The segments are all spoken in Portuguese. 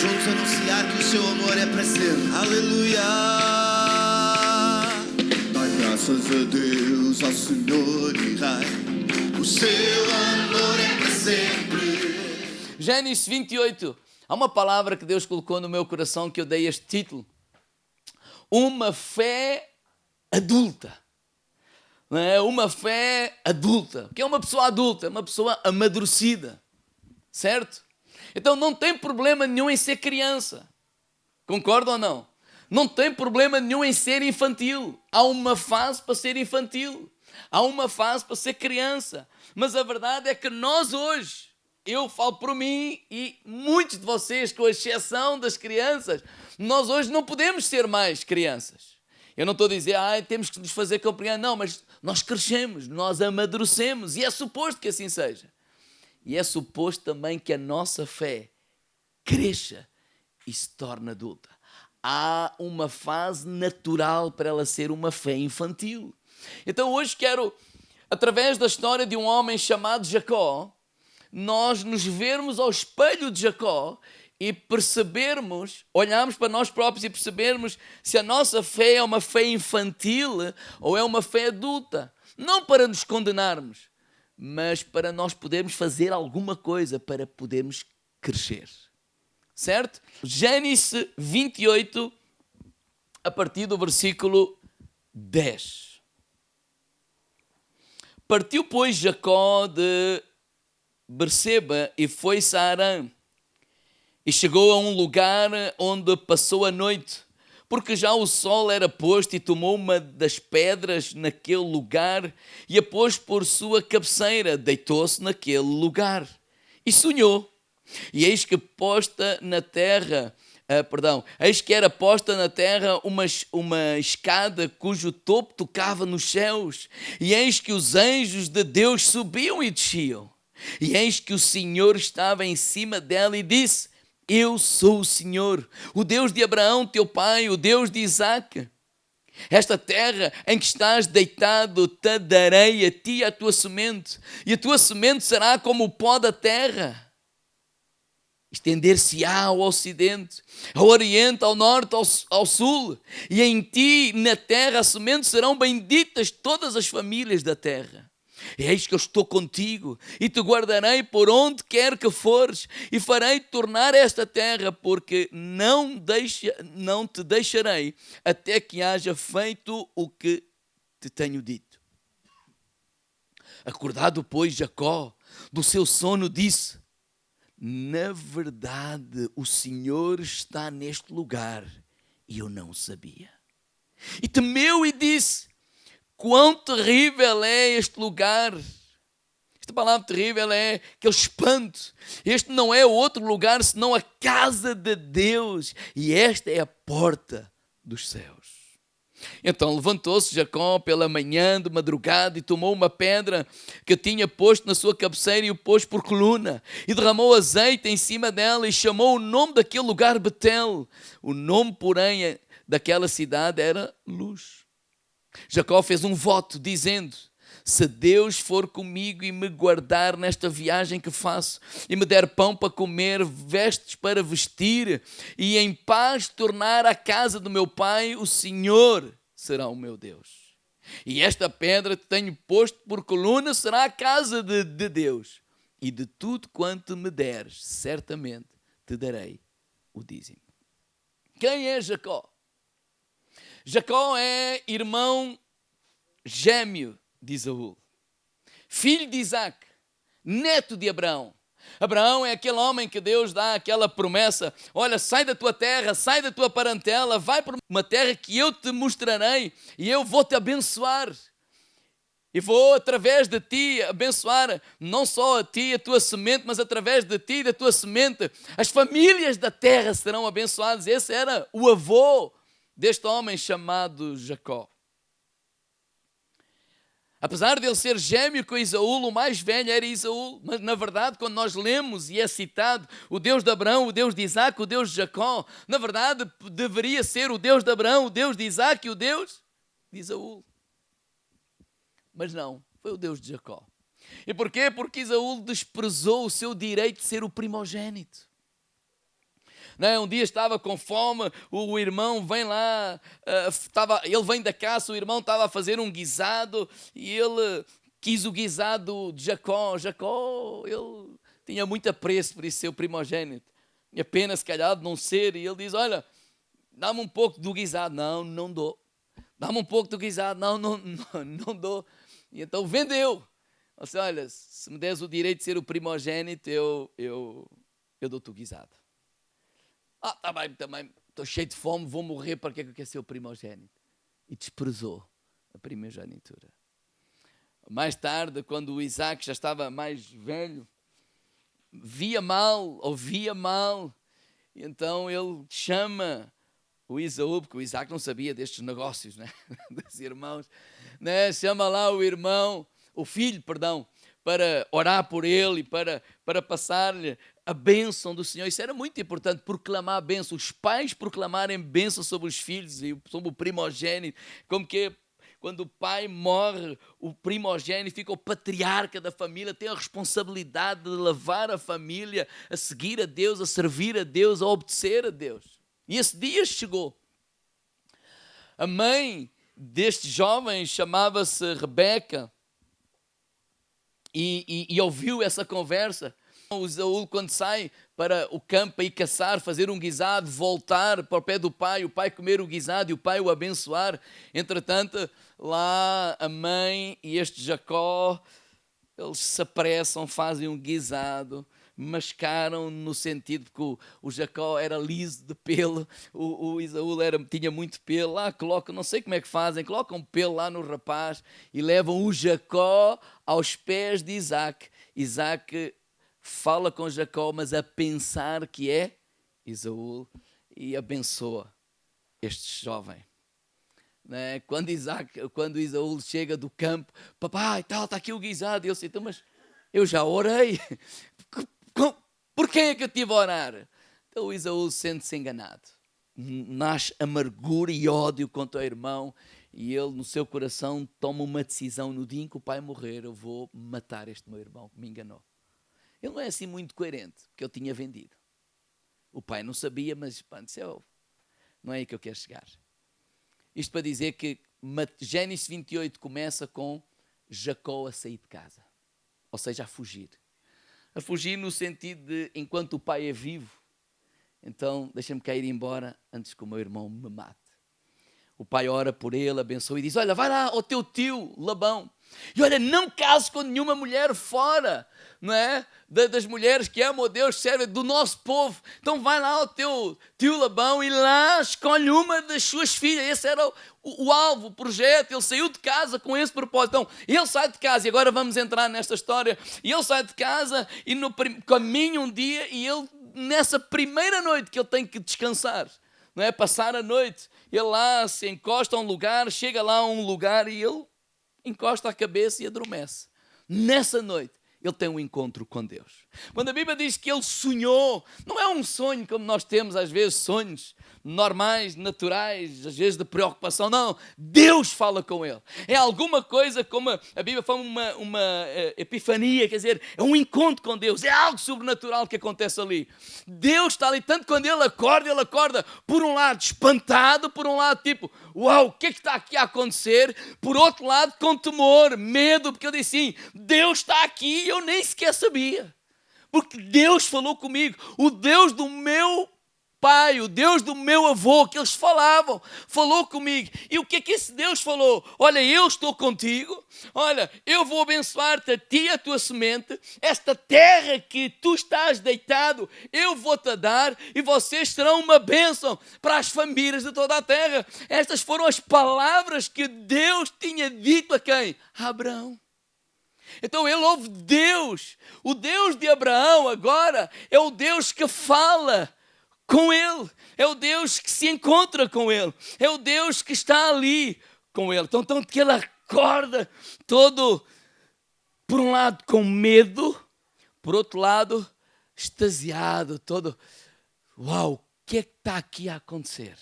juntos anunciar que o seu amor é para sempre. Aleluia. Dai graças a Deus, ao Senhor e Rei. O seu amor é para sempre. Gênesis 28. Há uma palavra que Deus colocou no meu coração que eu dei este título. Uma fé adulta. Não é? Uma fé adulta. O que é uma pessoa adulta? Uma pessoa amadurecida. Certo? Então não tem problema nenhum em ser criança. Concorda ou não? Não tem problema nenhum em ser infantil. Há uma fase para ser infantil. Há uma fase para ser criança. Mas a verdade é que nós hoje, eu falo por mim e muitos de vocês, com exceção das crianças, nós hoje não podemos ser mais crianças. Eu não estou a dizer, temos que nos fazer compreender. Não, mas nós crescemos, nós amadurecemos e é suposto que assim seja. E é suposto também que a nossa fé cresça e se torne adulta. Há uma fase natural para ela ser uma fé infantil. Então hoje quero, através da história de um homem chamado Jacó, nós nos vermos ao espelho de Jacó e percebermos, olharmos para nós próprios e percebermos se a nossa fé é uma fé infantil ou é uma fé adulta. Não para nos condenarmos, mas para nós podermos fazer alguma coisa para podermos crescer. Certo? Gênesis 28, a partir do versículo 10. Partiu, pois, Jacó de Berseba e foi-se a Harã. E chegou a um lugar onde passou a noite, porque já o sol era posto, e tomou uma das pedras naquele lugar e a pôs por sua cabeceira, deitou-se naquele lugar e sonhou. E eis que era posta na terra uma escada cujo topo tocava nos céus, e eis que os anjos de Deus subiam e desciam. E eis que o Senhor estava em cima dela e disse: Eu sou o Senhor, o Deus de Abraão, teu pai, o Deus de Isaque. Esta terra em que estás deitado te darei a ti e à tua semente, e a tua semente será como o pó da terra. Estender-se-á ao ocidente, ao oriente, ao norte, ao sul, e em ti, na terra, a semente serão benditas todas as famílias da terra. Eis que eu estou contigo e te guardarei por onde quer que fores e farei tornar esta terra, porque não te deixarei até que haja feito o que te tenho dito. Acordado, pois, Jacó do seu sono, disse: Na verdade, o Senhor está neste lugar e eu não sabia. E temeu e disse: Quão terrível é este lugar! Esta palavra terrível é aquele espanto. Este não é outro lugar senão a casa de Deus, e esta é a porta dos céus. Então levantou-se Jacó pela manhã de madrugada e tomou uma pedra que tinha posto na sua cabeceira e o pôs por coluna, e derramou azeite em cima dela e chamou o nome daquele lugar Betel. O nome, porém, daquela cidade era Luz. Jacó fez um voto dizendo: Se Deus for comigo e me guardar nesta viagem que faço, e me der pão para comer, vestes para vestir, e em paz tornar à casa do meu pai, o Senhor será o meu Deus. E esta pedra que tenho posto por coluna será a casa de Deus. E de tudo quanto me deres, certamente te darei o dízimo. Quem é Jacó? Jacó é irmão gêmeo de Esaú, filho de Isaque, neto de Abraão. Abraão é aquele homem que Deus dá aquela promessa: olha, sai da tua terra, sai da tua parentela, vai para uma terra que eu te mostrarei e eu vou te abençoar. E vou, através de ti, abençoar não só a ti e a tua semente, mas através de ti e da tua semente, as famílias da terra serão abençoadas. Esse era o avô deste homem chamado Jacó. Apesar de ele ser gêmeo com Esaú, o mais velho era Esaú, mas na verdade, quando nós lemos e é citado o Deus de Abraão, o Deus de Isaque, o Deus de Jacó, na verdade deveria ser o Deus de Abraão, o Deus de Isaque e o Deus de Esaú. Mas não, foi o Deus de Jacó. E porquê? Porque Esaú desprezou o seu direito de ser o primogênito. Não é? Um dia estava com fome, o irmão vem lá, ele vem da caça, o irmão estava a fazer um guisado e ele quis o guisado de Jacó. Jacó, ele tinha muito apreço por isso ser o primogênito. Tinha pena, se calhar, de não ser. E ele diz, olha, dá-me um pouco do guisado. Não, não dou. Dá-me um pouco do guisado. Não, não dou. E então vendeu. Ele disse, olha, se me des o direito de ser o primogênito, eu dou-te o guisado. Está bem, também estou cheio de fome, vou morrer, para que é que eu quero ser o primogênito? E desprezou a primogenitura. Mais tarde, quando o Isaac já estava mais velho, ouvia mal, e então ele chama o Esaú, porque o Isaac não sabia destes negócios, né? Dos irmãos, né? Chama lá o filho, para orar por ele e para passar-lhe a bênção do Senhor. Isso era muito importante, proclamar a bênção, os pais proclamarem bênção sobre os filhos e sobre o primogênito, como que quando o pai morre, o primogênito fica o patriarca da família, tem a responsabilidade de levar a família a seguir a Deus, a servir a Deus, a obedecer a Deus. E esse dia chegou. A mãe deste jovem chamava-se Rebeca e ouviu essa conversa. O Esaú, quando sai para o campo para ir caçar, fazer um guisado, voltar para o pé do pai, o pai comer o guisado e o pai o abençoar. Entretanto, lá a mãe e este Jacó, eles se apressam, fazem um guisado, mascaram no sentido que o Jacó era liso de pelo, o Esaú tinha muito pelo, lá colocam, não sei como é que fazem, colocam pelo lá no rapaz e levam o Jacó aos pés de Isaac. Isaac fala com Jacó, mas a pensar que é Esaú, e abençoa este jovem. Né? Quando Esaú chega do campo, papai, está aqui o guisado, e eu disse, então, mas eu já orei, por quem é que eu tive a orar? Então o Esaú sente-se enganado, nasce amargura e ódio contra o irmão, e ele no seu coração toma uma decisão: no dia em que o pai morrer, eu vou matar este meu irmão que me enganou. Ele não é assim muito coerente, porque ele tinha vendido. O pai não sabia, mas não é aí que eu quero chegar. Isto para dizer que Gênesis 28 começa com Jacó a sair de casa. Ou seja, a fugir. A fugir no sentido de, enquanto o pai é vivo, então deixa-me cair embora antes que o meu irmão me mate. O pai ora por ele, abençoa e diz, olha, vai lá ao teu tio Labão. E olha, não cases com nenhuma mulher fora, não é? Das mulheres que amam a Deus, servem do nosso povo. Então vai lá ao teu tio Labão e lá escolhe uma das suas filhas. Esse era o alvo, o projeto. Ele saiu de casa com esse propósito. Então, ele sai de casa, e agora vamos entrar nesta história. E ele sai de casa e no caminho um dia, e ele, nessa primeira noite que ele tem que descansar, não é? Passar a noite, ele lá se encosta a um lugar, chega lá a um lugar e ele encosta a cabeça e adormece. Nessa noite, ele tem um encontro com Deus. Quando a Bíblia diz que ele sonhou, não é um sonho como nós temos às vezes, sonhos normais, naturais, às vezes de preocupação. Não, Deus fala com ele. É alguma coisa como a Bíblia fala, uma epifania, quer dizer, é um encontro com Deus, é algo sobrenatural que acontece ali. Deus está ali, tanto quando ele acorda, por um lado espantado, por um lado tipo, uau, o que é que está aqui a acontecer? Por outro lado com temor, medo, porque ele disse assim, Deus está aqui e eu nem sequer sabia. Porque Deus falou comigo, o Deus do meu pai, o Deus do meu avô, que eles falavam, falou comigo. E o que é que esse Deus falou? Olha, eu estou contigo, olha, eu vou abençoar-te a ti e a tua semente, esta terra que tu estás deitado, eu vou-te dar e vocês serão uma bênção para as famílias de toda a terra. Estas foram as palavras que Deus tinha dito a quem? A Abraão. Então ele ouve Deus, o Deus de Abraão agora é o Deus que fala com ele, é o Deus que se encontra com ele, é o Deus que está ali com ele. Então que ele acorda todo, por um lado com medo, por outro lado extasiado, todo, uau, o que é que está aqui a acontecer?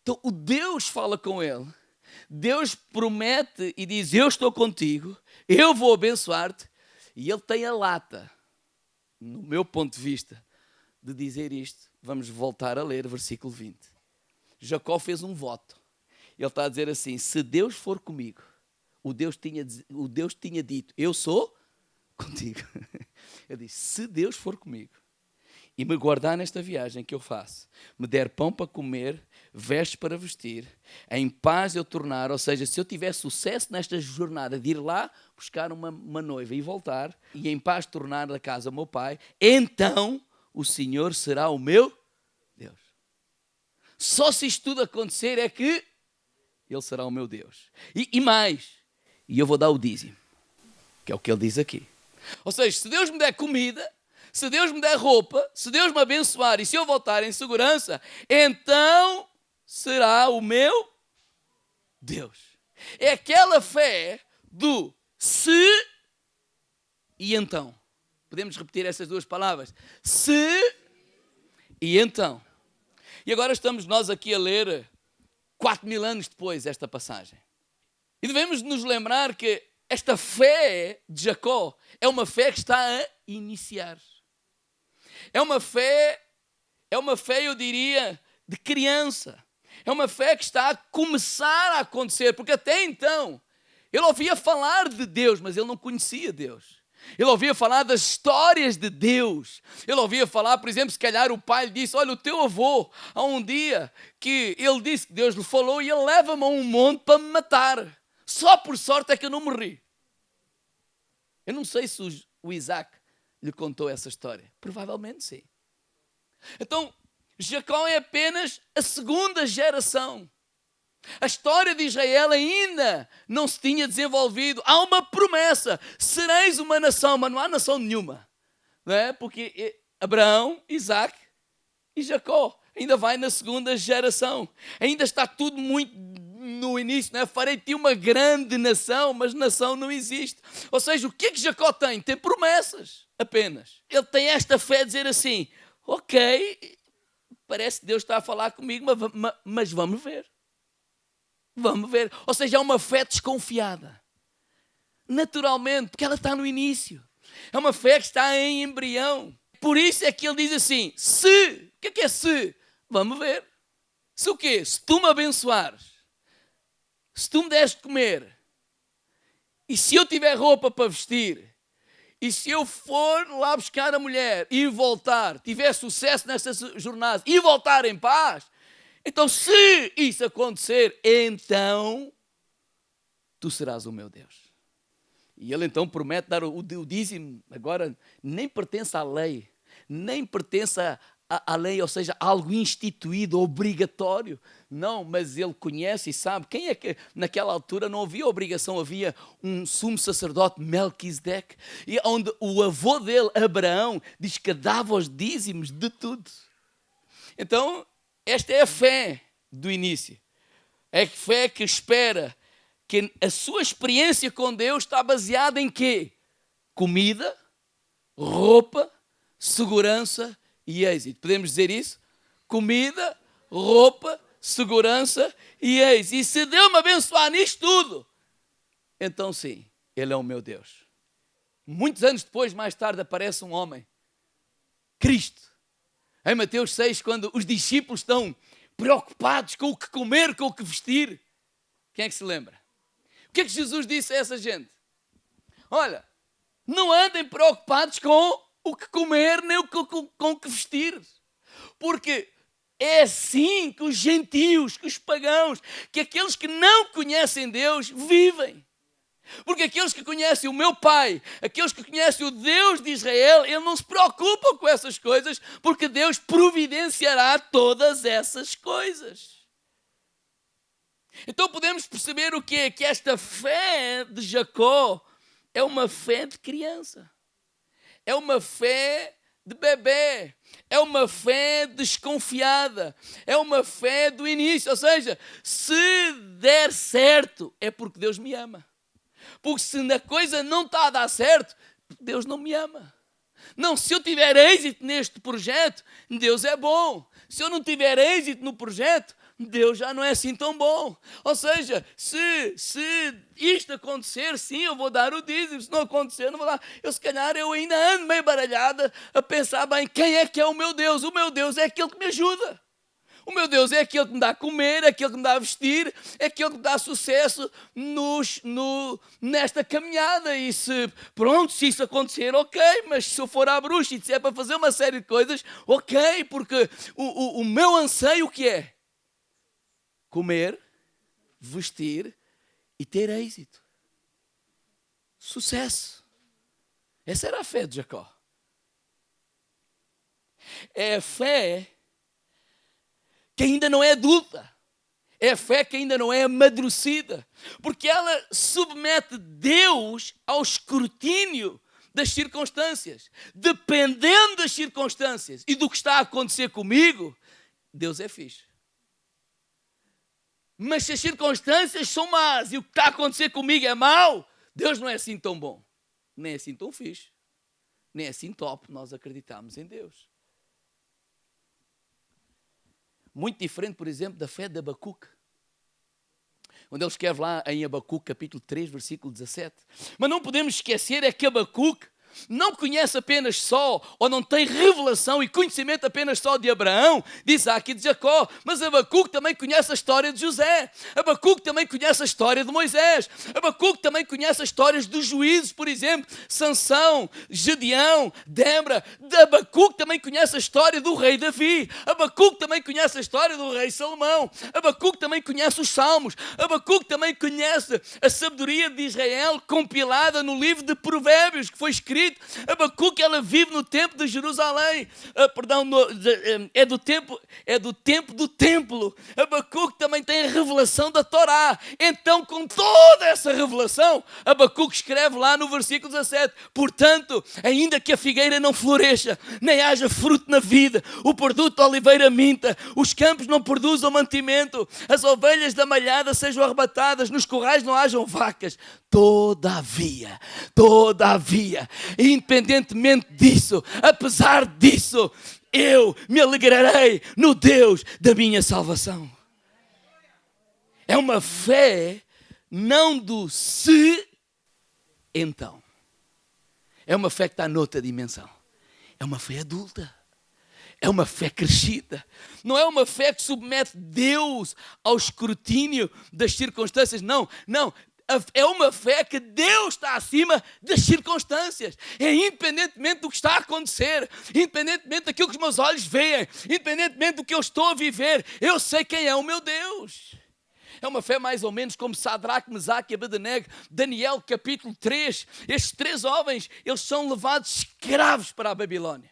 Então o Deus fala com ele, Deus promete e diz, eu estou contigo, eu vou abençoar-te, e ele tem a lata, no meu ponto de vista, de dizer isto, vamos voltar a ler versículo 20. Jacó fez um voto. Ele está a dizer assim, se Deus for comigo, o Deus tinha dito, eu sou contigo. Ele disse, se Deus for comigo e me guardar nesta viagem que eu faço, me der pão para comer, vestes para vestir, em paz eu tornar, ou seja, se eu tiver sucesso nesta jornada de ir lá buscar uma noiva e voltar, e em paz tornar a casa ao meu pai, então o Senhor será o meu Deus. Só se isto tudo acontecer é que Ele será o meu Deus. E mais, e eu vou dar o dízimo, que é o que ele diz aqui. Ou seja, se Deus me der comida, se Deus me der roupa, se Deus me abençoar e se eu voltar em segurança, então será o meu Deus. É aquela fé do se e então. Podemos repetir essas duas palavras? Se e então. E agora estamos nós aqui a ler 4.000 anos depois esta passagem. E devemos nos lembrar que esta fé de Jacó é uma fé que está a iniciar. É uma fé, eu diria, de criança. É uma fé que está a começar a acontecer, porque até então ele ouvia falar de Deus, mas ele não conhecia Deus. Ele ouvia falar das histórias de Deus. Ele ouvia falar, por exemplo, se calhar o pai lhe disse, olha, o teu avô, há um dia que ele disse que Deus lhe falou e ele leva-me a um monte para me matar. Só por sorte é que eu não morri. Eu não sei se o Isaac lhe contou essa história. Provavelmente sim. Então, Jacó é apenas a segunda geração. A história de Israel ainda não se tinha desenvolvido. Há uma promessa. Sereis uma nação, mas não há nação nenhuma. Não é? Porque Abraão, Isaac e Jacó ainda vai na segunda geração. Ainda está tudo muito no início. Não é? Farei de ti uma grande nação, mas nação não existe. Ou seja, o que é que Jacó tem? Tem promessas apenas. Ele tem esta fé de dizer assim, ok, parece que Deus está a falar comigo, mas vamos ver. Vamos ver. Ou seja, é uma fé desconfiada. Naturalmente, porque ela está no início. É uma fé que está em embrião. Por isso é que ele diz assim, se. O que é se? Vamos ver. Se o quê? Se tu me abençoares, se tu me deres de comer, e se eu tiver roupa para vestir, e se eu for lá buscar a mulher e voltar, tiver sucesso nessa jornada e voltar em paz, então, se isso acontecer, então tu serás o meu Deus. E ele então promete dar o dízimo, agora nem pertence à lei, nem pertence à lei, ou seja, algo instituído, obrigatório. Não, mas ele conhece e sabe. Quem é que naquela altura não havia obrigação? Havia um sumo sacerdote, Melquisedeque, e onde o avô dele, Abraão, diz que dava os dízimos de tudo. Então, esta é a fé do início. É a fé que espera que a sua experiência com Deus está baseada em quê? Comida, roupa, segurança e êxito. Podemos dizer isso? Comida, roupa, segurança e êxito. E se Deus me abençoar nisto tudo, então sim, Ele é o meu Deus. Muitos anos depois, mais tarde, aparece um homem, Cristo. Em Mateus 6, quando os discípulos estão preocupados com o que comer, com o que vestir. Quem é que se lembra? O que é que Jesus disse a essa gente? Olha, não andem preocupados com o que comer, nem com o que vestir. Porque é assim que os gentios, que os pagãos, que aqueles que não conhecem Deus vivem. Porque aqueles que conhecem o meu Pai, aqueles que conhecem o Deus de Israel, Ele não se preocupa com essas coisas, porque Deus providenciará todas essas coisas. Então podemos perceber o quê? Que esta fé de Jacó é uma fé de criança. É uma fé de bebê. É uma fé desconfiada. É uma fé do início. Ou seja, se der certo, é porque Deus me ama. Porque se a coisa não está a dar certo, Deus não me ama. Não, se eu tiver êxito neste projeto, Deus é bom. Se eu não tiver êxito no projeto, Deus já não é assim tão bom. Ou seja, se isto acontecer, sim, eu vou dar o dízimo. Se não acontecer, não vou dar. Se calhar eu ainda ando meio baralhada a pensar bem, quem é que é o meu Deus? O meu Deus é aquele que me ajuda. O meu Deus é aquele que me dá a comer, é aquele que me dá a vestir, é aquele que me dá sucesso nesta caminhada. E se isso acontecer, ok, mas se eu for à bruxa e disser para fazer uma série de coisas, ok, porque o meu anseio o que é? Comer, vestir e ter êxito. Sucesso. Essa era a fé de Jacó. É a fé que ainda não é adulta. É a fé que ainda não é amadurecida. Porque ela submete Deus ao escrutínio das circunstâncias. Dependendo das circunstâncias e do que está a acontecer comigo, Deus é fixe. Mas se as circunstâncias são más e o que está a acontecer comigo é mau, Deus não é assim tão bom. Nem é assim tão fixe. Nem é assim top. Nós acreditamos em Deus. Muito diferente, por exemplo, da fé de Abacuque. Onde ele escreve lá em Abacuque, capítulo 3, versículo 17. Mas não podemos esquecer é que Abacuque não conhece apenas só, ou não tem revelação e conhecimento apenas só de Abraão, de Isaac e de Jacó, mas Abacuque também conhece a história de José, Abacuque também conhece a história de Moisés, Abacuque também conhece as histórias dos juízes, por exemplo, Sansão, Gedeão, Débora. Abacuque também conhece a história do rei Davi, Abacuque também conhece a história do rei Salomão, Abacuque também conhece os salmos, Abacuque também conhece a sabedoria de Israel compilada no livro de Provérbios, que foi escrito. Abacuque, ela vive no tempo de Jerusalém, é do tempo do templo. Abacuque também tem a revelação da Torá. Então, com toda essa revelação, Abacuque escreve lá no versículo 17: portanto, ainda que a figueira não floresça, nem haja fruto na vida, o produto da oliveira minta, os campos não produzam mantimento, as ovelhas da malhada sejam arrebatadas, nos currais não hajam vacas, todavia, independentemente disso, apesar disso, eu me alegrarei no Deus da minha salvação. É uma fé não do se, então. É uma fé que está noutra dimensão. É uma fé adulta. É uma fé crescida. Não é uma fé que submete Deus ao escrutínio das circunstâncias. Não. É uma fé que Deus está acima das circunstâncias. É independentemente do que está a acontecer, independentemente daquilo que os meus olhos veem, independentemente do que eu estou a viver, eu sei quem é o meu Deus. É uma fé mais ou menos como Sadraque, Mesaque e Abednego, Daniel capítulo 3. Estes 3 homens, eles são levados escravos para a Babilônia.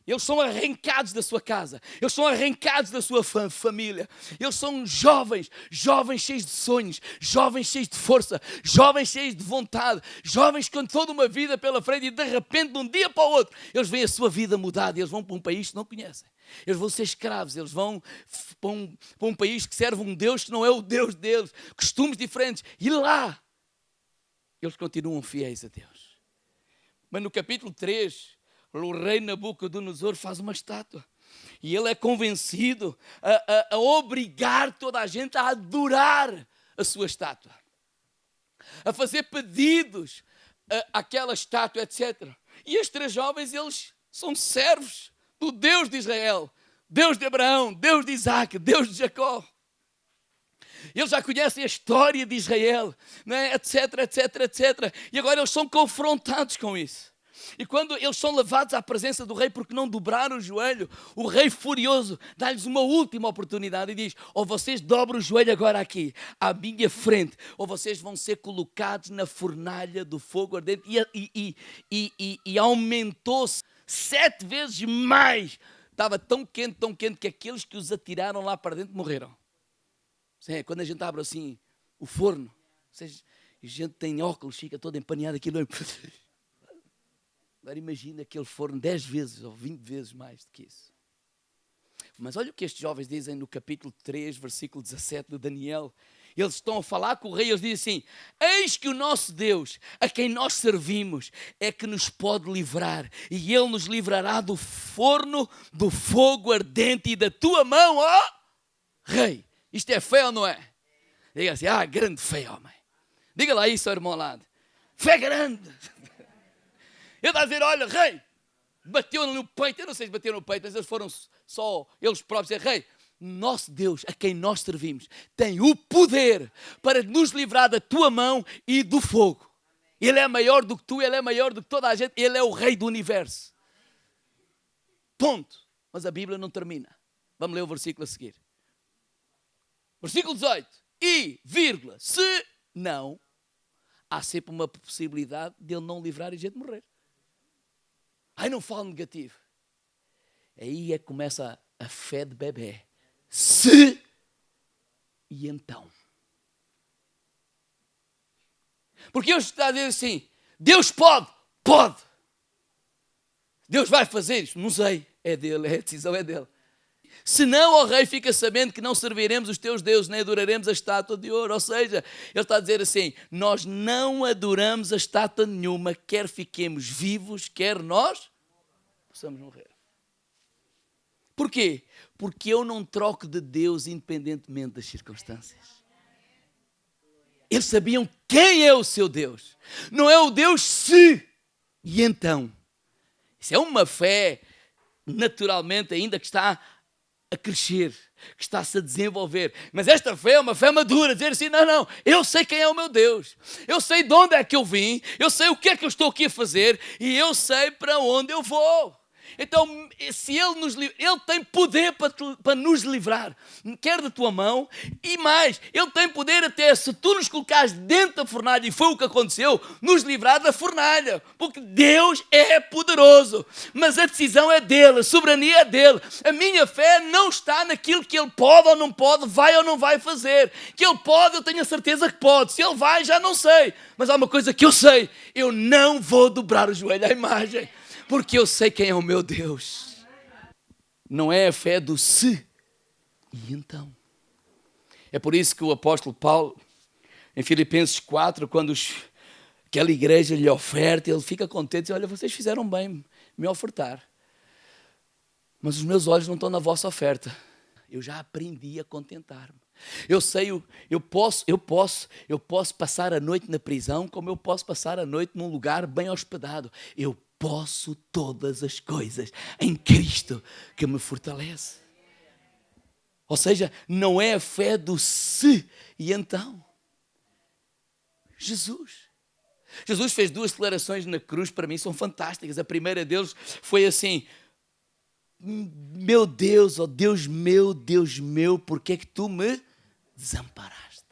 Eles são arrancados da sua casa. Eles são arrancados da sua família. Eles são jovens cheios de sonhos, jovens cheios de força, jovens cheios de vontade, jovens com toda uma vida pela frente e de repente, de um dia para o outro, eles veem a sua vida mudada e eles vão para um país que não conhecem. Eles vão ser escravos, eles vão para um país que serve um Deus que não é o Deus deles, costumes diferentes. E lá, eles continuam fiéis a Deus. Mas no capítulo 3... o rei Nabucodonosor faz uma estátua e ele é convencido a obrigar toda a gente a adorar a sua estátua, a fazer pedidos àquela estátua, etc. E estes 3 jovens, eles são servos do Deus de Israel, Deus de Abraão, Deus de Isaac, Deus de Jacó. Eles já conhecem a história de Israel, né? etc. E agora eles são confrontados com isso. E quando eles são levados à presença do rei porque não dobraram o joelho, o rei furioso dá-lhes uma última oportunidade e diz: ou vocês dobram o joelho agora aqui, à minha frente, ou vocês vão ser colocados na fornalha do fogo ardente. E aumentou-se 7 vezes mais. Estava tão quente que aqueles que os atiraram lá para dentro morreram. Quando a gente abre assim o forno, a gente tem óculos, fica todo empaneado aquilo. Agora imagina aquele forno 10 vezes ou 20 vezes mais do que isso. Mas olha o que estes jovens dizem no capítulo 3, versículo 17 de Daniel. Eles estão a falar com o rei, eles dizem assim: eis que o nosso Deus, a quem nós servimos, é que nos pode livrar, e Ele nos livrará do forno, do fogo ardente e da tua mão, ó rei, isto é fé ou não é? Diga assim, grande fé, homem. Diga lá isso ao irmão ao lado. Fé grande. Ele está a dizer, olha, rei, bateu no peito. Eu não sei se bateu no peito, mas eles foram só eles próprios. Rei, nosso Deus, a quem nós servimos, tem o poder para nos livrar da tua mão e do fogo. Ele é maior do que tu, ele é maior do que toda a gente. Ele é o rei do universo. Ponto. Mas a Bíblia não termina. Vamos ler o versículo a seguir. Versículo 18. E, vírgula, se não, há sempre uma possibilidade de ele não livrar e a gente morrer. Aí não falo negativo. Aí é que começa a fé de bebê. Se e então. Porque Deus está a dizer assim, Deus pode. Deus vai fazer isto, não sei. É dele, a decisão é dele. Se não, ó rei, fica sabendo que não serviremos os teus deuses, nem adoraremos a estátua de ouro. Ou seja, ele está a dizer assim, nós não adoramos a estátua nenhuma, quer fiquemos vivos, quer nós possamos morrer. Porquê? Porque eu não troco de Deus independentemente das circunstâncias. Eles sabiam quem é o seu Deus. Não é o Deus se e então. Isso é uma fé, naturalmente, ainda que está a crescer, que está-se a desenvolver. Mas esta fé é uma fé madura, dizer assim, não, eu sei quem é o meu Deus. Eu sei de onde é que eu vim, eu sei o que é que eu estou aqui a fazer e eu sei para onde eu vou. Então, se Ele tem poder para nos livrar, quer da tua mão, e mais, Ele tem poder até, se tu nos colocares dentro da fornalha, e foi o que aconteceu, nos livrar da fornalha, porque Deus é poderoso, mas a decisão é dele, a soberania é dele. A minha fé não está naquilo que Ele pode ou não pode, vai ou não vai fazer. Que Ele pode, eu tenho a certeza que pode. Se Ele vai, já não sei. Mas há uma coisa que eu sei, eu não vou dobrar o joelho à imagem. Porque eu sei quem é o meu Deus. Não é a fé do se e então. É por isso que o apóstolo Paulo, em Filipenses 4, quando aquela igreja lhe oferta, ele fica contente e diz, olha, vocês fizeram bem me ofertar. Mas os meus olhos não estão na vossa oferta. Eu já aprendi a contentar-me. Eu sei, eu posso passar a noite na prisão, como eu posso passar a noite num lugar bem hospedado. Eu posso todas as coisas em Cristo que me fortalece. Ou seja, não é a fé do se e então. Jesus fez 2 declarações na cruz, para mim são fantásticas. A primeira deles foi assim, meu Deus, ó Deus meu, por que é que tu me desamparaste?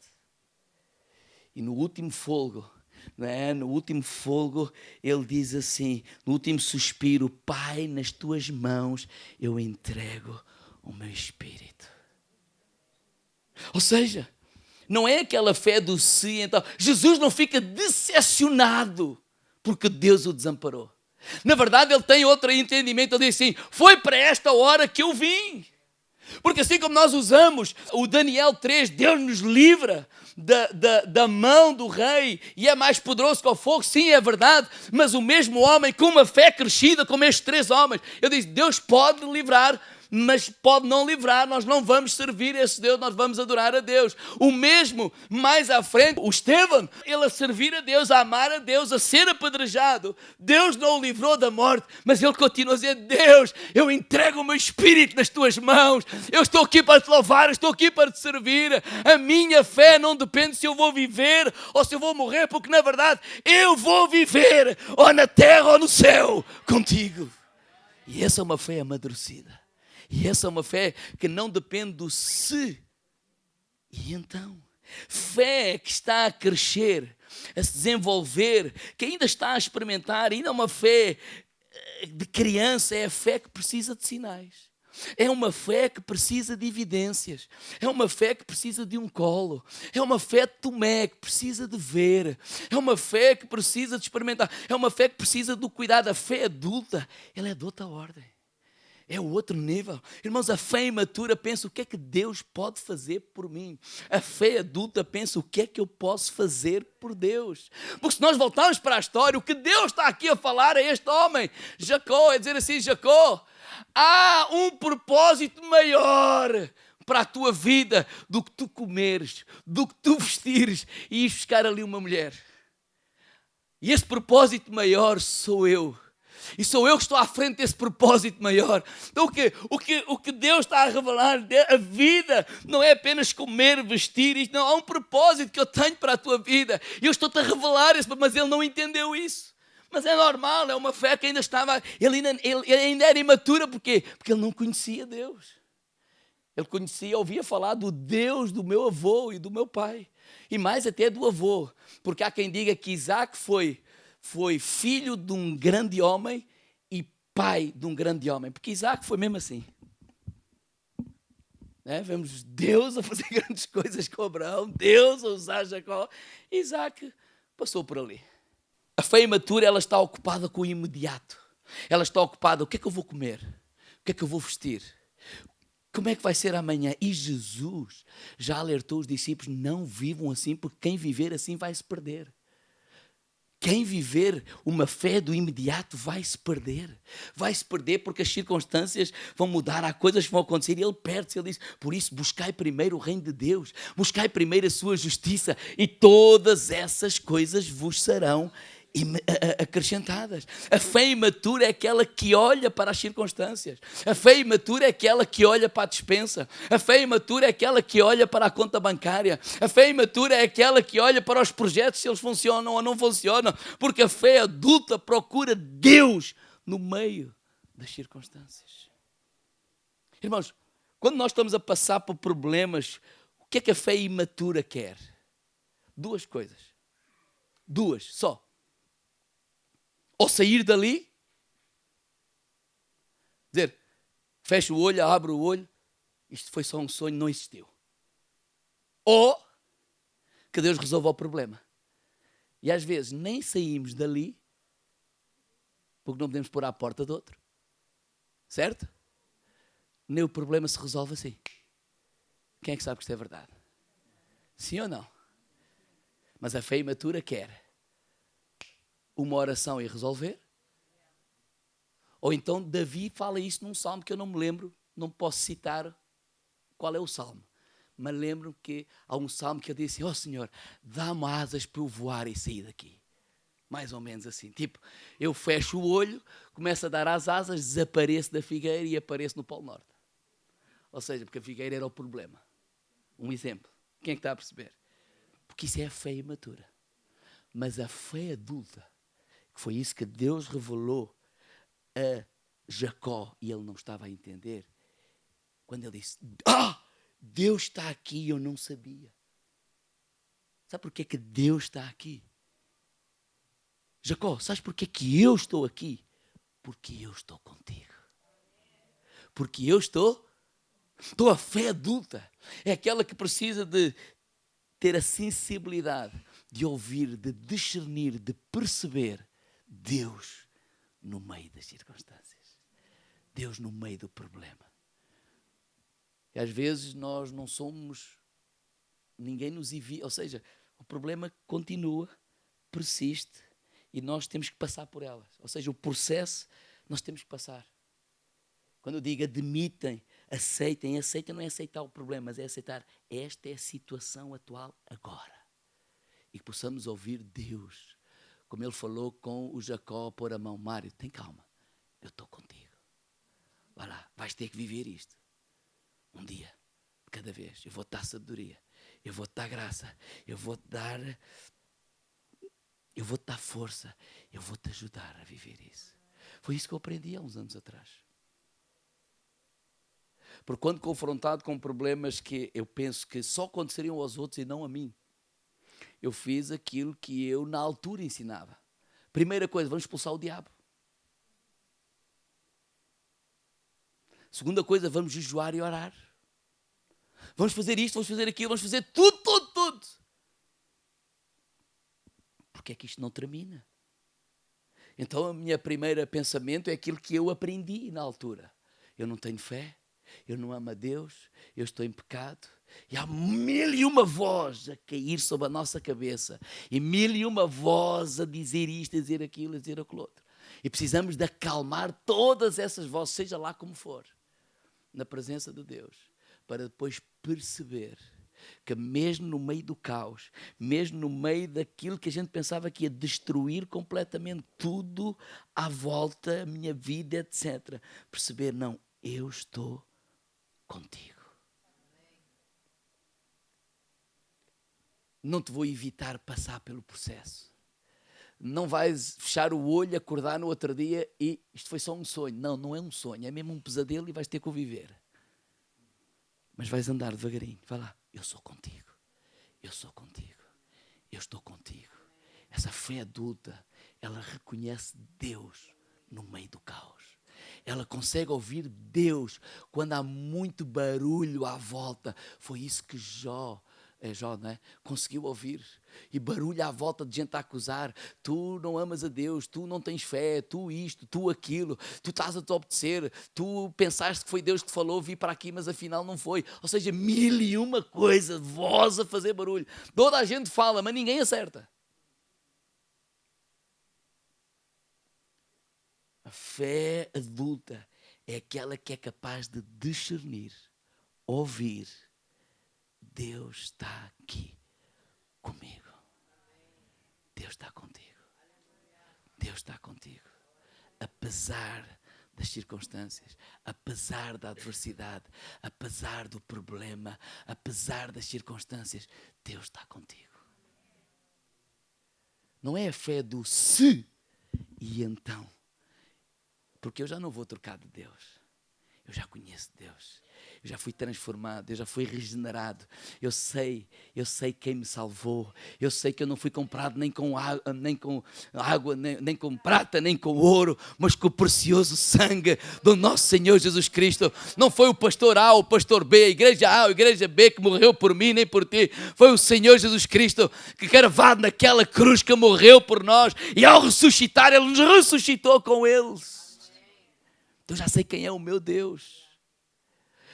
E no último fôlego, no último fôlego, ele diz assim, no último suspiro, Pai, nas tuas mãos eu entrego o meu espírito. Ou seja, não é aquela fé do si, então, Jesus não fica decepcionado porque Deus o desamparou. Na verdade, ele tem outro entendimento, ele diz assim, foi para esta hora que eu vim. Porque assim como nós usamos o Daniel 3, Deus nos livra da mão do rei e é mais poderoso que o fogo, sim, é verdade, mas o mesmo homem com uma fé crescida como estes 3 homens, eu disse, Deus pode livrar, mas pode não livrar, nós não vamos servir a esse Deus, nós vamos adorar a Deus. O mesmo, mais à frente, o Estevão, ele a servir a Deus, a amar a Deus, a ser apedrejado, Deus não o livrou da morte, mas ele continua a dizer, Deus, eu entrego o meu espírito nas tuas mãos, eu estou aqui para te louvar, eu estou aqui para te servir, a minha fé não depende se eu vou viver ou se eu vou morrer, porque na verdade eu vou viver ou na terra ou no céu contigo. E essa é uma fé amadurecida. E essa é uma fé que não depende do se e então. Fé que está a crescer, a se desenvolver, que ainda está a experimentar, ainda é uma fé de criança, é a fé que precisa de sinais. É uma fé que precisa de evidências. É uma fé que precisa de um colo. É uma fé de Tomé que precisa de ver. É uma fé que precisa de experimentar. É uma fé que precisa do cuidado. A fé adulta, ela é de outra ordem. É o outro nível. Irmãos, a fé imatura pensa o que é que Deus pode fazer por mim. A fé adulta pensa o que é que eu posso fazer por Deus. Porque se nós voltarmos para a história, o que Deus está aqui a falar a este homem, Jacó, é dizer assim, Jacó, há um propósito maior para a tua vida do que tu comeres, do que tu vestires e ires buscar ali uma mulher. E esse propósito maior sou eu. E sou eu que estou à frente desse propósito maior. Então o que Deus está a revelar, a vida não é apenas comer, vestir, isto não, há um propósito que eu tenho para a tua vida. E eu estou-te a revelar isso, mas ele não entendeu isso. Mas é normal, é uma fé que ainda estava, ele ainda era imatura, porquê? Porque ele não conhecia Deus. Ele ouvia falar do Deus do meu avô e do meu pai. E mais até do avô, porque há quem diga que Isaac foi filho de um grande homem e pai de um grande homem, porque Isaac foi mesmo assim. Vemos Deus a fazer grandes coisas com Abraão, Deus a usar Jacó. Isaac passou por ali. A fé imatura, ela está ocupada com o imediato. Ela está ocupada, o que é que eu vou comer? O que é que eu vou vestir? Como é que vai ser amanhã? E Jesus já alertou os discípulos, não vivam assim, porque quem viver assim vai se perder. Quem viver uma fé do imediato vai se perder. Vai se perder porque as circunstâncias vão mudar, há coisas que vão acontecer e ele perde-se. Ele diz, por isso buscai primeiro o reino de Deus, buscai primeiro a sua justiça e todas essas coisas vos serão acrescentadas. A fé imatura é aquela que olha para as circunstâncias. A fé imatura é aquela que olha para a despensa. A fé imatura é aquela que olha para a conta bancária. A fé imatura é aquela que olha para os projetos, se eles funcionam ou não funcionam, porque a fé adulta procura Deus no meio das circunstâncias. Irmãos, quando nós estamos a passar por problemas, o que é que a fé imatura quer? Duas coisas. Duas, só. Ou sair dali, dizer, fecha o olho, abre o olho, isto foi só um sonho, não existiu. Ou que Deus resolva o problema. E às vezes nem saímos dali, porque não podemos pôr à porta do outro. Certo? Nem o problema se resolve assim. Quem é que sabe que isto é verdade? Sim ou não? Mas a fé imatura quer uma oração e resolver. Ou então Davi fala isso num salmo que eu não me lembro, não posso citar qual é o salmo, mas lembro que há um salmo que ele diz assim, Senhor, dá-me asas para eu voar e sair daqui. Mais ou menos assim, tipo, eu fecho o olho, começo a dar as asas, desapareço da figueira e apareço no Polo Norte. Ou seja, porque a figueira era o problema. Um exemplo. Quem é que está a perceber? Porque isso é a fé imatura. Mas a fé adulta, que foi isso que Deus revelou a Jacó e ele não estava a entender, quando ele disse, Deus está aqui e eu não sabia. Sabe porquê que Deus está aqui? Jacó, sabes porquê que eu estou aqui? Porque eu estou contigo. Porque eu estou a fé adulta. É aquela que precisa de ter a sensibilidade de ouvir, de discernir, de perceber Deus no meio das circunstâncias. Deus no meio do problema. E às vezes nós não somos, ninguém nos envia, ou seja, o problema continua, persiste e nós temos que passar por elas. Ou seja, o processo nós temos que passar. Quando eu digo admitem, aceitem não é aceitar o problema, mas é aceitar esta é a situação atual agora. E que possamos ouvir Deus, como ele falou com o Jacó, pôr a mão, Mário, tem calma, eu estou contigo. Vai lá, vais ter que viver isto. Um dia, de cada vez, eu vou-te dar sabedoria, eu vou-te dar graça, eu vou-te dar força, eu vou-te ajudar a viver isso. Foi isso que eu aprendi há uns anos atrás. Porque quando confrontado com problemas que eu penso que só aconteceriam aos outros e não a mim, eu fiz aquilo que eu na altura ensinava. Primeira coisa, vamos expulsar o diabo. Segunda coisa, vamos jejuar e orar. Vamos fazer isto, vamos fazer aquilo, vamos fazer tudo. Porque é que isto não termina? Então a minha primeira pensamento é aquilo que eu aprendi na altura. Eu não tenho fé. Eu não amo a Deus, eu estou em pecado. E há 1001 vozes a cair sobre a nossa cabeça. E 1001 vozes a dizer isto, a dizer aquilo, a dizer aquilo outro. E precisamos de acalmar todas essas vozes, seja lá como for, na presença de Deus. para depois perceber que mesmo no meio do caos, mesmo no meio daquilo que a gente pensava que ia destruir completamente tudo à volta, a minha vida, etc. Perceber, não, eu estou contigo. Não te vou evitar passar pelo processo. Não vais fechar o olho, acordar no outro dia e isto foi só um sonho. Não, não é um sonho, é mesmo um pesadelo e vais ter que o viver. Mas vais andar devagarinho. Vai lá, eu sou contigo. Eu sou contigo. Eu estou contigo. Essa fé adulta, ela reconhece Deus no meio do caos. Ela consegue ouvir Deus quando há muito barulho à volta. Foi isso que Jó, não é? Conseguiu ouvir. E barulho à volta de gente a acusar. Tu não amas a Deus, tu não tens fé, tu isto, tu aquilo, tu estás a te obedecer, tu pensaste que foi Deus que te falou, vi para aqui, mas afinal não foi. Ou seja, 1001 coisa, voz a fazer barulho. Toda a gente fala, mas ninguém acerta. A fé adulta é aquela que é capaz de discernir, ouvir. Deus está aqui comigo. Deus está contigo. Deus está contigo. Apesar das circunstâncias, apesar da adversidade, apesar do problema, apesar das circunstâncias, Deus está contigo. Não é a fé do se e então. Porque eu já não vou trocar de Deus. Eu já conheço Deus. Eu já fui transformado, eu já fui regenerado. Eu sei quem me salvou. Eu sei que eu não fui comprado nem com água, nem com prata, nem com ouro, mas com o precioso sangue do nosso Senhor Jesus Cristo. Não foi o pastor A ou o pastor B, a igreja A ou a igreja B que morreu por mim nem por ti. Foi o Senhor Jesus Cristo que cravado naquela cruz que morreu por nós. E ao ressuscitar, Ele nos ressuscitou com eles. Então já sei quem é o meu Deus.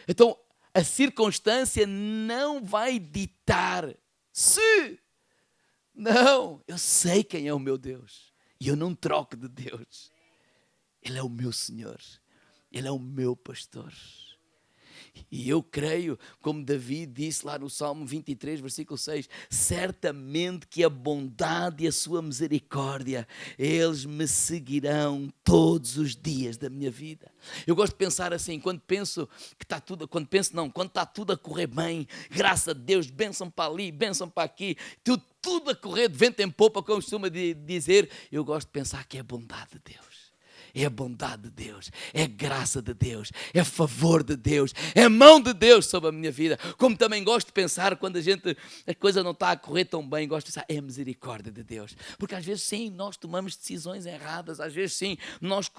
Então a circunstância não vai ditar se. Não, eu sei quem é o meu Deus. E eu não troco de Deus. Ele é o meu Senhor. Ele é o meu pastor. E eu creio, como Davi disse lá no Salmo 23, versículo 6, certamente que a bondade e a sua misericórdia, eles me seguirão todos os dias da minha vida. Eu gosto de pensar assim, quando está tudo a correr bem, graças a Deus, bênção para ali, bênção para aqui, tudo a correr de vento em popa, como costuma dizer, eu gosto de pensar que é a bondade de Deus. É a bondade de Deus, é a graça de Deus, é o favor de Deus, é a mão de Deus sobre a minha vida. Como também gosto de pensar, quando a coisa não está a correr tão bem, gosto de pensar, é a misericórdia de Deus. Porque às vezes sim, nós tomamos decisões erradas, às vezes sim, nós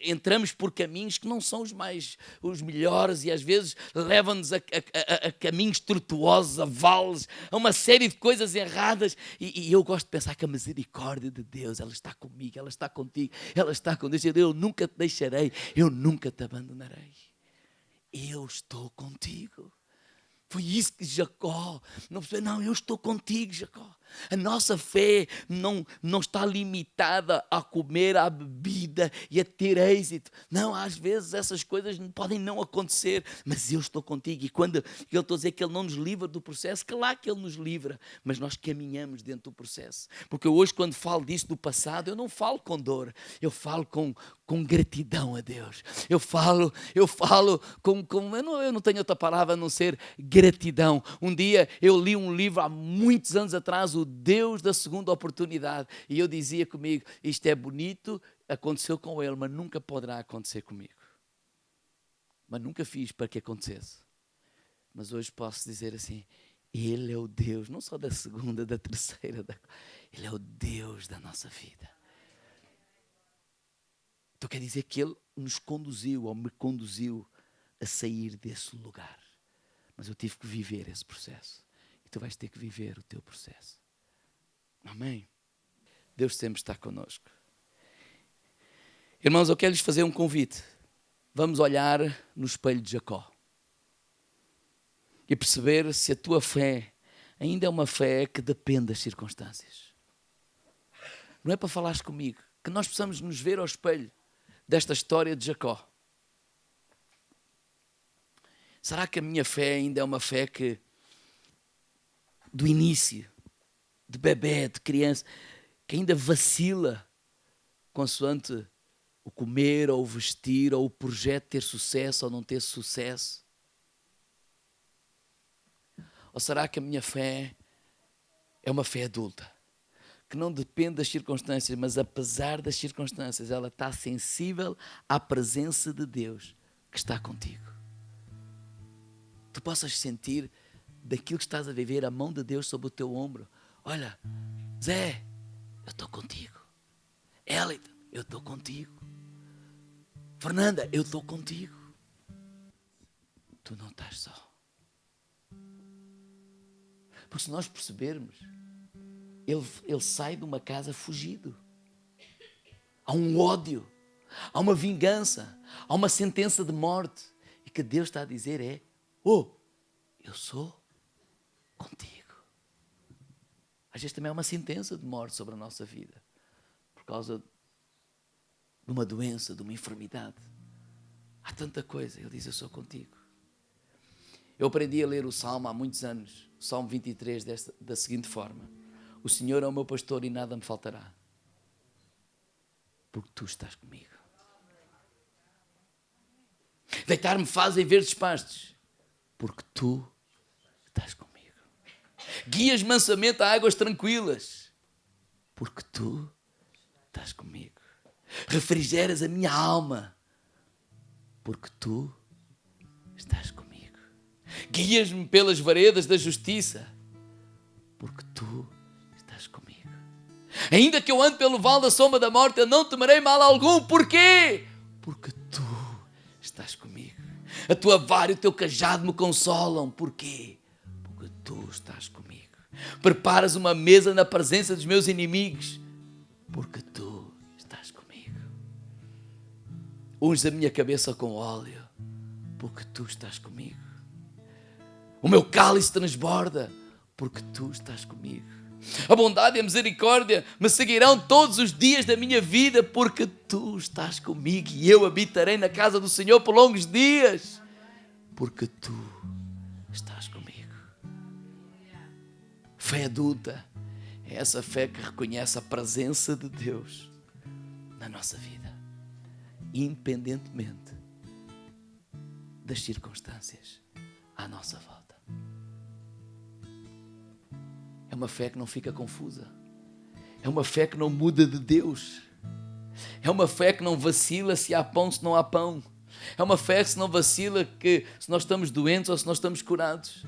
entramos por caminhos que não são os melhores e às vezes levam-nos a caminhos tortuosos, a vales, a uma série de coisas erradas. E eu gosto de pensar que a misericórdia de Deus, ela está comigo, ela está contigo, ela está contigo. Eu nunca te deixarei, eu nunca te abandonarei. Eu estou contigo. Foi isso que Jacó, não, eu estou contigo, Jacó. A nossa fé não está limitada a comer, à bebida e a ter êxito. Não, às vezes essas coisas podem não acontecer, mas eu estou contigo. E quando eu estou a dizer que Ele não nos livra do processo, claro que Ele nos livra, mas nós caminhamos dentro do processo. Porque hoje, quando falo disso do passado, eu não falo com dor, eu falo com gratidão a Deus. Eu falo eu não tenho outra palavra a não ser gratidão. Um dia eu li um livro há muitos anos atrás, O Deus da Segunda Oportunidade, e eu dizia comigo, isto é bonito, aconteceu com ele, mas nunca poderá acontecer comigo. Mas nunca fiz para que acontecesse. Mas hoje posso dizer assim, Ele é o Deus, não só da segunda, da terceira, Ele é o Deus da nossa vida. Então quer dizer que Ele nos conduziu, ou me conduziu a sair desse lugar. Mas eu tive que viver esse processo. E tu vais ter que viver o teu processo. Amém? Deus sempre está connosco. Irmãos, eu quero lhes fazer um convite. Vamos olhar no espelho de Jacó. E perceber se a tua fé ainda é uma fé que depende das circunstâncias. Não é para falares comigo. Que nós possamos nos ver ao espelho desta história de Jacó. Será que a minha fé ainda é uma fé que, do início, de bebé, de criança, que ainda vacila consoante o comer, ou o vestir, ou o projeto ter sucesso ou não ter sucesso? Ou será que a minha fé é uma fé adulta, que não depende das circunstâncias, mas apesar das circunstâncias, ela está sensível à presença de Deus que está contigo? Tu possas sentir daquilo que estás a viver, a mão de Deus sobre o teu ombro. Olha, Zé, eu estou contigo. Elita, eu estou contigo. Fernanda, eu estou contigo. Tu não estás só. Porque se nós percebermos, ele sai de uma casa fugido. Há um ódio, há uma vingança, há uma sentença de morte. E que Deus está a dizer é, eu sou contigo. Às vezes também há uma sentença de morte sobre a nossa vida, por causa de uma doença, de uma enfermidade. Há tanta coisa. Ele diz, eu sou contigo. Eu aprendi a ler o Salmo há muitos anos, o Salmo 23, da seguinte forma: o Senhor é o meu pastor e nada me faltará, porque tu estás comigo. Deitar-me faz em verdes pastos, porque tu estás comigo. Guias mansamente a águas tranquilas, porque tu estás comigo. Refrigeras a minha alma, porque tu estás comigo. Guias-me pelas veredas da justiça, porque tu estás comigo. Ainda que eu ande pelo vale da sombra da morte, eu não temerei mal algum. Porquê? Porque tu estás comigo. A tua vara e o teu cajado me consolam. Porquê? Porque tu estás comigo. Preparas uma mesa na presença dos meus inimigos, porque tu estás comigo. Unges a minha cabeça com óleo, porque tu estás comigo. O meu cálice transborda, porque tu estás comigo. A bondade e a misericórdia me seguirão todos os dias da minha vida, porque tu estás comigo, e eu habitarei na casa do Senhor por longos dias, porque tu estás comigo. Fé adulta é essa fé que reconhece a presença de Deus na nossa vida, independentemente das circunstâncias à nossa volta. É uma fé que não fica confusa. É uma fé que não muda de Deus. É uma fé que não vacila se há pão, se não há pão. É uma fé que não vacila que se nós estamos doentes ou se nós estamos curados.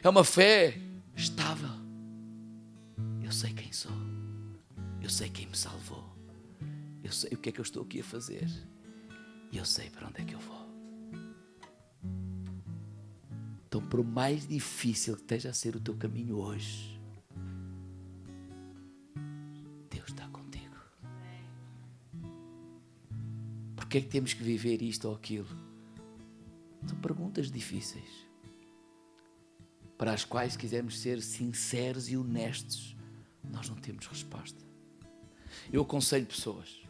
É uma fé estável. Eu sei quem sou. Eu sei quem me salvou. Eu sei o que é que eu estou aqui a fazer. E eu sei para onde é que eu vou. Então, por mais difícil que esteja a ser o teu caminho hoje, Deus está contigo. Porquê é que temos que viver isto ou aquilo? São perguntas difíceis, para as quais, se quisermos ser sinceros e honestos, nós não temos resposta. Eu aconselho pessoas,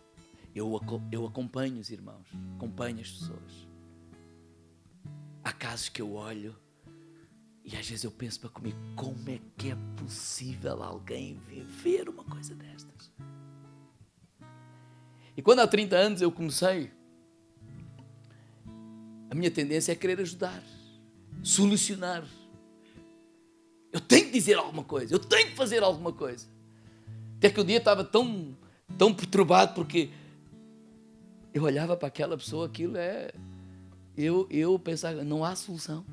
eu acompanho os irmãos, acompanho as pessoas. Há casos que eu olho e às vezes eu penso para comigo, como é que é possível alguém viver uma coisa destas? E quando há 30 anos eu comecei, a minha tendência é querer ajudar, solucionar. Eu tenho que dizer alguma coisa, eu tenho que fazer alguma coisa. Até que um dia estava tão perturbado, porque eu olhava para aquela pessoa, aquilo é... Eu pensava, não há solução.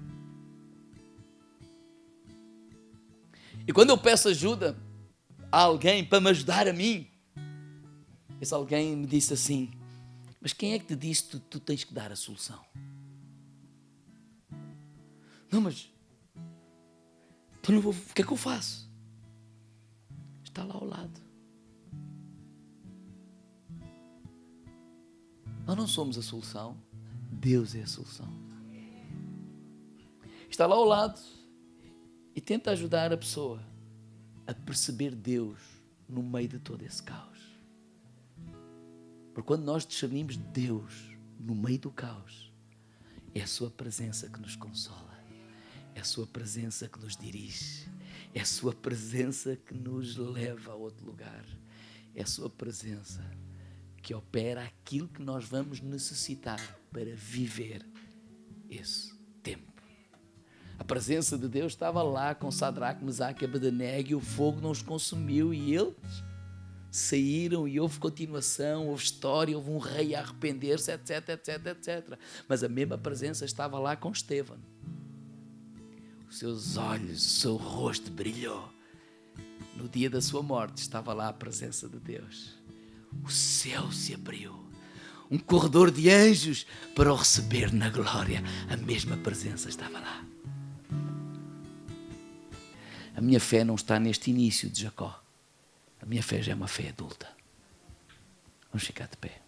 E quando eu peço ajuda a alguém para me ajudar a mim, esse alguém me disse assim, mas quem é que te disse que tu tens que dar a solução? Não, mas então não vou, o que é que eu faço? Está lá ao lado. Nós não somos a solução, Deus é a solução. Está lá ao lado e tenta ajudar a pessoa a perceber Deus no meio de todo esse caos. Porque quando nós discernimos Deus no meio do caos, É a sua presença que nos consola. É a sua presença que nos dirige. É a sua presença que nos leva a outro lugar. É a sua presença que opera aquilo que nós vamos necessitar para viver esse tempo. A presença de Deus estava lá com Sadraque, Mesaque e Abednego, e o fogo não os consumiu, e eles saíram, e houve continuação, houve história, houve um rei a arrepender-se, etc, etc, etc. Mas a mesma presença estava lá com Estevão. Os seus olhos, o seu rosto brilhou. No dia da sua morte estava lá a presença de Deus. O céu se abriu. Um corredor de anjos para o receber na glória. A mesma presença estava lá. A minha fé não está neste início de Jacó. A minha fé já é uma fé adulta. Vamos ficar de pé.